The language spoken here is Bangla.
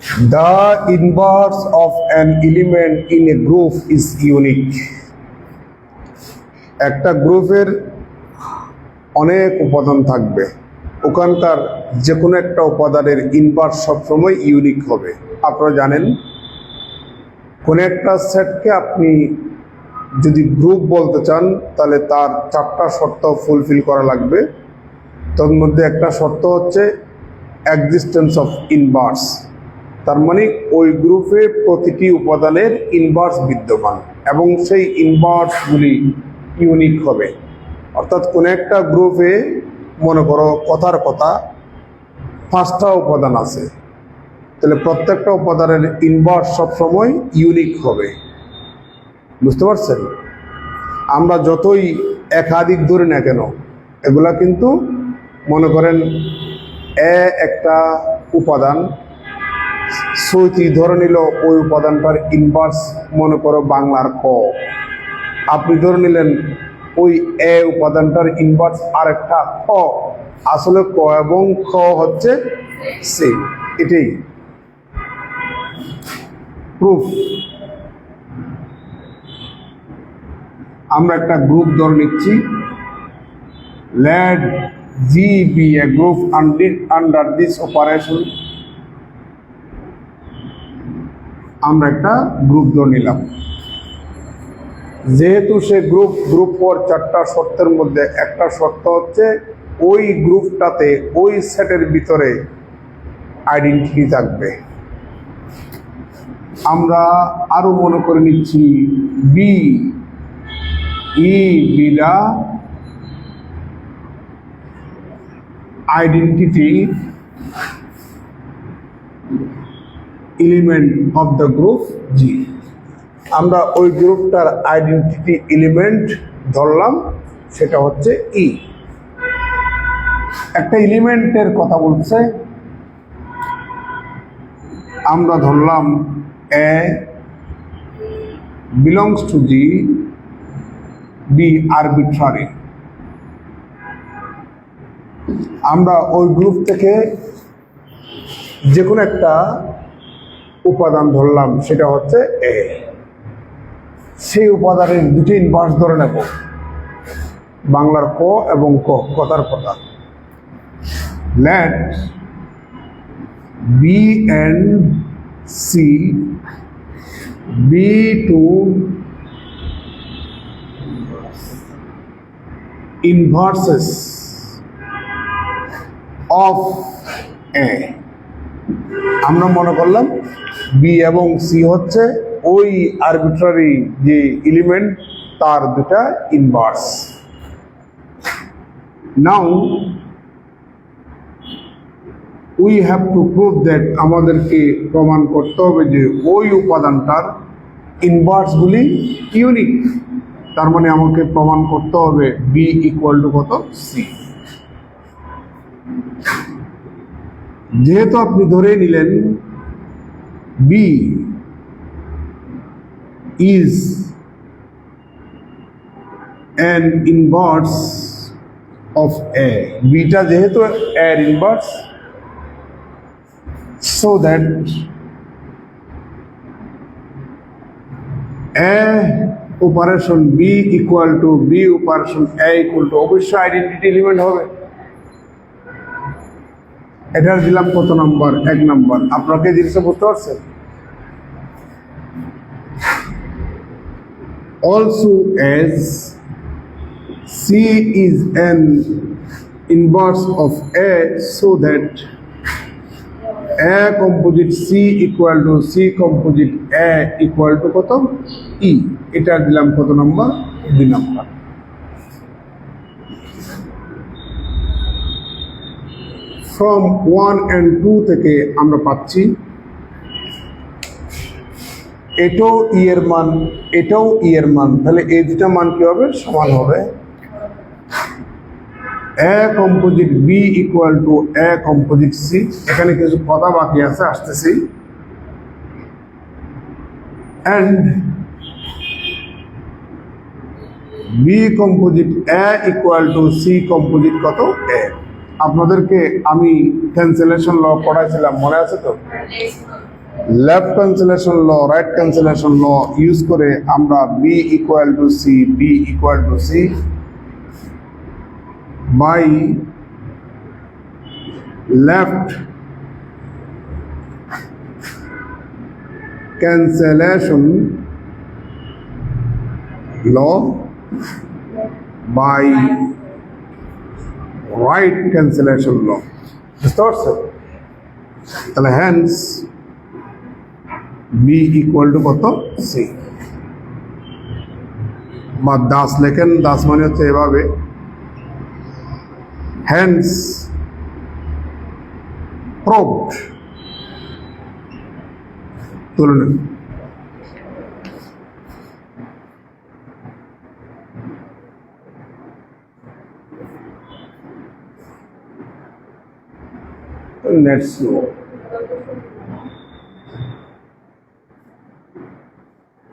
The inverse of an element in a group is unique. একটা গ্রুপের অনেক উপাদান থাকবে, ওখানকার যে কোনো একটা উপাদানের ইনভার্স সবসময় ইউনিক হবে। আপনারা জানেন, কোন একটা সেটকে আপনি যদি গ্রুপ বলতে চান তাহলে তার 4টা শর্ত ফুলফিল করা লাগবে। তার মধ্যে একটা শর্ত হচ্ছে এক্সিস্টেন্স অফ ইনভার্স, তার মানে ওই গ্রুপে প্রতিটি উপাদানের ইনভার্স বিদ্যমান এবং সেই ইনভার্সগুলি ইউনিক হবে। অর্থাৎ কোনো একটা গ্রুপে মনে করো কথার কথা 5টা উপাদান আছে, তাহলে প্রত্যেকটা উপাদানের ইনভার্স সবসময় ইউনিক হবে। বুঝতে পারছেন? আমরা যতই একাধিক ধরি না কেন, এগুলা কিন্তু মনে করেন একটা উপাদান সৈতি ধরে নিল, ওই উপাদানটার ইনভার্স মনে করো বাংলার ক, আপনি ধরে নিলেন ওই উপাদানটার ইনভার্স আরেকটা খ। আসলে ক এবং খ হচ্ছে সেম, এটাই প্রুফ। আমরা একটা গ্রুপ ধরে নিচ্ছি, let G be a group under this operation। আমরা একটা গ্রুপ ধরে নিলাম, যেহেতু সে গ্রুপ পর 4টা শর্তের মধ্যে একটা শর্ত হচ্ছে ওই গ্রুপটাতে ওই সেটের ভিতরে আইডেন্টিটি থাকবে। আমরা আরো মনে করে নিচ্ছি be the identity element of the group G. আমরা ওই গ্রুপটার আইডেন্টিটি এলিমেন্ট ধরলাম, সেটা হচ্ছে ই। একটা এলিমেন্টের কথা বলছে, আমরা ধরলাম a belongs to G, b arbitrary. আমরা ওই গ্রুপ থেকে যে কোনো একটা উপাদান ধরলাম, সেটা হচ্ছে এ। সেই উপাদানের দুটি ইনভার্স ধরে নেব, বাংলার ক এবং ক, কথার কথা। Let b and c be two inverses of a. আমরা মনে করলাম বি এবং সি হচ্ছে ওই আরবিট্রারি যে এলিমেন্ট, তার দুটা inverse. Now we have to prove that, আমাদেরকে প্রমাণ করতে হবে যে ওই উপাদানটার ইনভার্সগুলি ইউনিক। তার মানে আমাকে প্রমাণ করতে হবে বি ইকুয়াল টু কত, সি। যেহেতু আপনি ধরে নিলেন B is an inverse of A, beta যেহেতু এর inverse, so that A operation B equal to B operation A equal to, অবশ্যই আইডেন্টিটি এলিমেন্ট হবে। এটার দিলাম কত নাম্বার, 1 নাম্বার। আপনাকে জিনিসটা বুঝতে পারছেন? Also as C is an inverse of A, so that A composite C equal to C composite A equal to কত, E। এটা দিলাম কত নাম্বার, 2 নাম্বার। From 1 and 2 থেকে আমরা পাচ্ছি এটাও ই এর মান, এটাও ই এর মান, তাহলে এই দুটা মান কি হবে, সমান হবে। A composite B equal to A composite C. এখানে কিছু কথা বাকি আছে, আসতেছি। And B composite A equal to C composite কত, এ। আপনাদেরকে আমি ক্যান্সেলেশন ল পড়াইছিলাম, মনে আছে তো? Left cancellation law, right cancellation law use করে আমরা B equal to C, B equal to C by left cancellation law by right cancellation law বুঝতে পারছেন? তাহলে হ্যান্স বি ইকুয়াল টু কত? সি। বা দাস লেখেন, দাস মানে হচ্ছে এভাবে, হ্যান্স প্রুভড, তুলে নেন। Net slow.